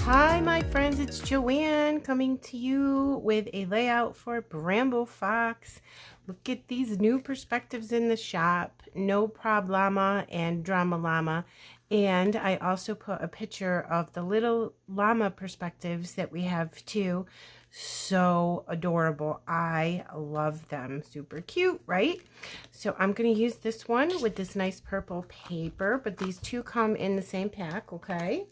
Hi my friends, it's Joanne coming to you with a layout for Bramble Fox. Look at these new perspectives in the shop, Noprob Llama and Bramble Llama. And I also put a picture of the little llama perspectives that we have too. So adorable. I love them. Super cute, right? So I'm going to use this one with this nice purple paper, but these two come in the same pack, okay?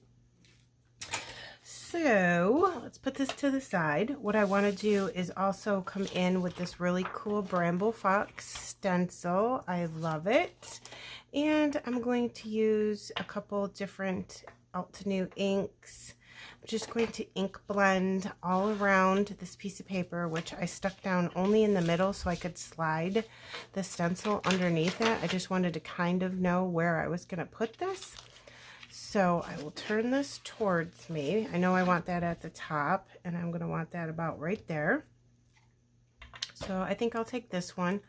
So let's put this to the side. What I want to do is also come in with this really cool Bramble Fox stencil. I love it. And I'm going to use a couple different Altenew inks. I'm just going to ink blend all around this piece of paper, which I stuck down only in the middle so I could slide the stencil underneath it. I just wanted to kind of know where I was going to put this. So I will turn this towards me. I know I want that at the top, and I'm going to want that about right there. So I think I'll take this one.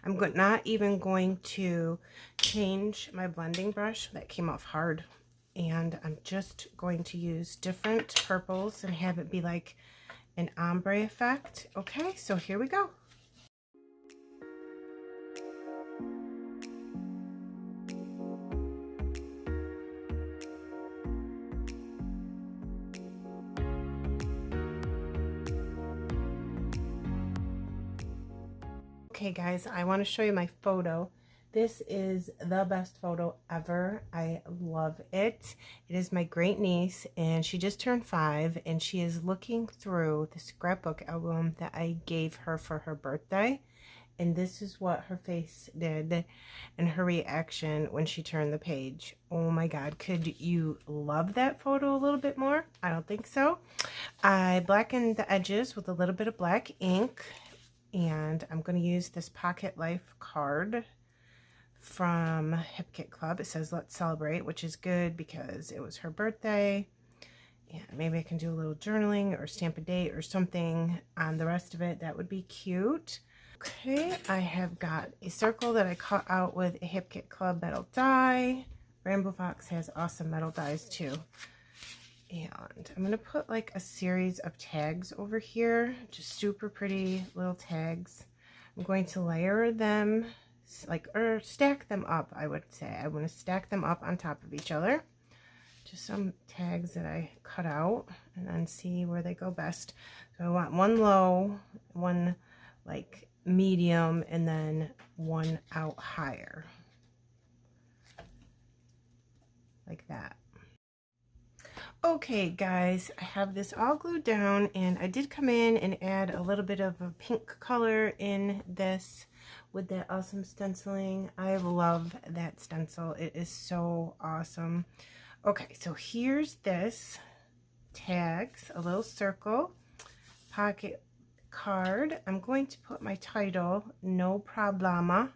I'm not even going to change my blending brush. That came off hard. And I'm just going to use different purples and have it be like an ombre effect. Okay, so here we go. Okay guys, I want to show you my photo. This is the best photo ever. I love it. It is my great niece, and she just turned 5, and she is looking through the scrapbook album that I gave her for her birthday. And this is what her face did and her reaction when she turned the page. Oh my God, could you love that photo a little bit more? I don't think so. I blackened the edges with a little bit of black ink. And I'm going to use this Pocket Life card from Hip Kit Club. It says let's celebrate, which is good because it was her birthday. And maybe I can do a little journaling or stamp a date or something on the rest of it. That would be cute. Okay, I have got a circle that I cut out with a Hip Kit Club metal die. Bramble Fox has awesome metal dies too. And I'm going to put like a series of tags over here, just super pretty little tags. I'm going to layer them, or stack them up, I would say. I want to stack them up on top of each other. Just some tags that I cut out, and then see where they go best. So I want one low, one like medium, and then one out higher. Like that. Okay guys, I have this all glued down, and I did come in and add a little bit of a pink color in this with that awesome stenciling. I love that stencil. It is so awesome. Okay, so here's this tags, a little circle, pocket card. I'm going to put my title, Noprob Llama,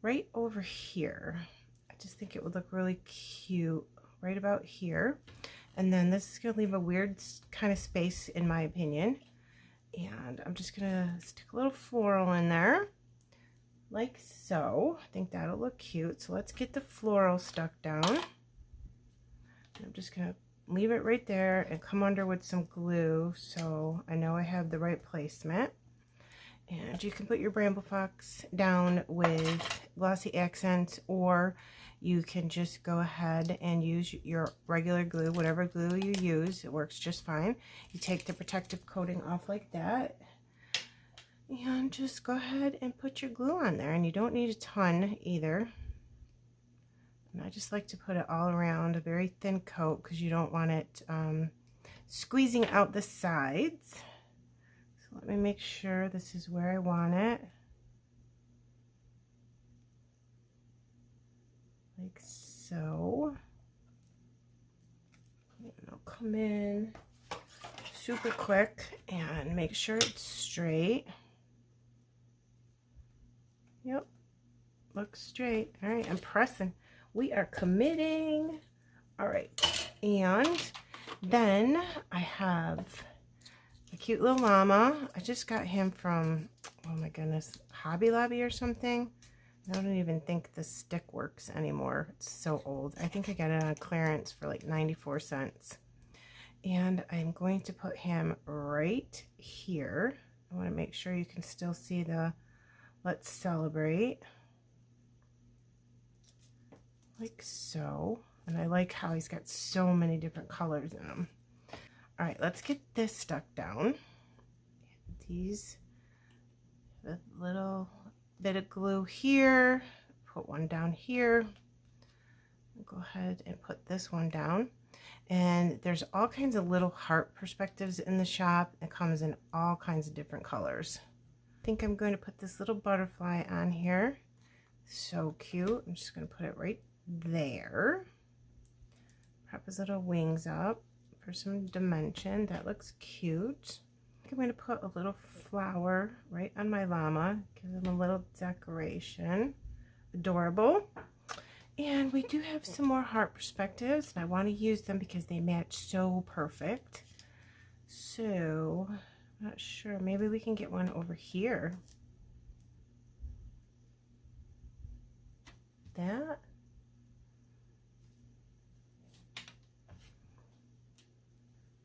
right over here. I just think it would look really cute right about here. And then this is going to leave a weird kind of space in my opinion. And I'm just going to stick a little floral in there like so. I think that'll look cute. So let's get the floral stuck down. And I'm just going to leave it right there and come under with some glue so I know I have the right placement. And you can put your Bramble Fox down with glossy accents, or you can just go ahead and use your regular glue, whatever glue you use. It works just fine. You take the protective coating off like that, and just go ahead and put your glue on there. And you don't need a ton either. And I just like to put it all around, a very thin coat, because you don't want it squeezing out the sides. So let me make sure this is where I want it. Like so. And I'll come in super quick and make sure it's straight. Yep, looks straight. All right, I'm pressing. We are committing. All right, and then I have a cute little llama. I just got him from, oh my goodness, Hobby Lobby or something. I don't even think the stick works anymore. It's so old. I think I got it on clearance for like 94 cents. And I'm going to put him right here. I want to make sure you can still see the let's celebrate. Like so. And I like how he's got so many different colors in him. All right, let's get this stuck down. These, a little bit of glue here. Put one down here. Go ahead and put this one down. And there's all kinds of little heart perspectives in the shop. It comes in all kinds of different colors. I think I'm going to put this little butterfly on here. So cute. I'm just going to put it right there. Prop his little wings up for some dimension. That looks cute. I'm going to put a little flower right on my llama. Give him a little decoration. Adorable. And we do have some more heart perspectives, and I want to use them because they match so perfect. So, I'm not sure. Maybe we can get one over here. That.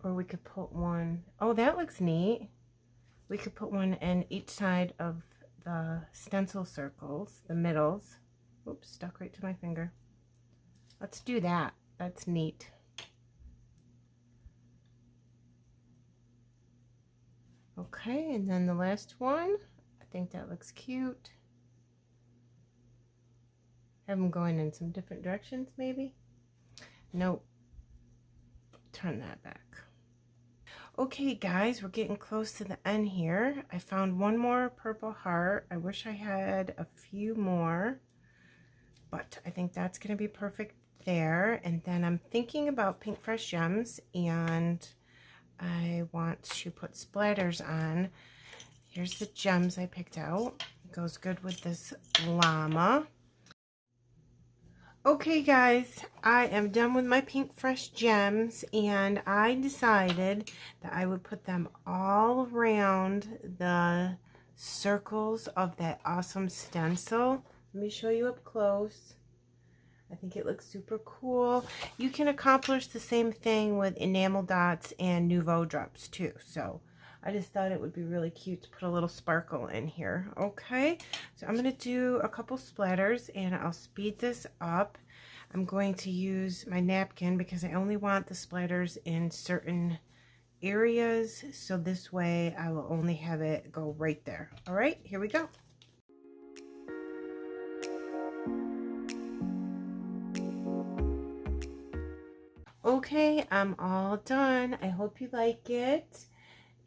Or we could put one. Oh, that looks neat. We could put one in each side of the stencil circles, the middles. Oops, stuck right to my finger. Let's do that. That's neat. Okay, and then the last one. I think that looks cute. Have them going in some different directions, maybe? Nope. Turn that back. Okay, guys, we're getting close to the end here. I found one more purple heart. I wish I had a few more, but I think that's going to be perfect there. And then I'm thinking about pink fresh gems, and I want to put splatters on. Here's the gems I picked out. It goes good with this llama. Okay, guys, I am done with my pink fresh gems, and I decided that I would put them all around the circles of that awesome stencil. Let me show you up close. I think it looks super cool. You can accomplish the same thing with enamel dots and Nouveau drops too. So I just thought it would be really cute to put a little sparkle in here. Okay, so I'm going to do a couple splatters, and I'll speed this up. I'm going to use my napkin because I only want the splatters in certain areas. So this way I will only have it go right there. All right, here we go. Okay, I'm all done. I hope you like it.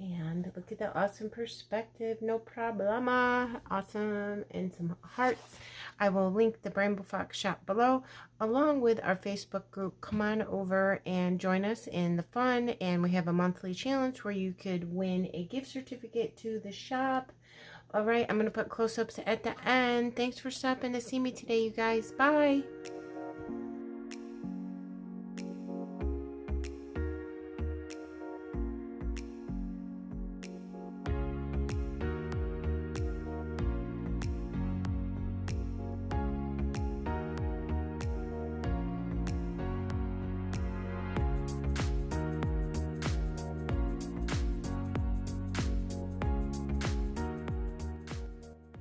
And look at that awesome perspective. Noprob Llama. Awesome. And some hearts. I will link the Bramble Fox shop below, along with our Facebook group. Come on over and join us in the fun. And we have a monthly challenge where you could win a gift certificate to the shop. All right, I'm going to put close-ups at the end. Thanks for stopping to see me today, you guys. Bye.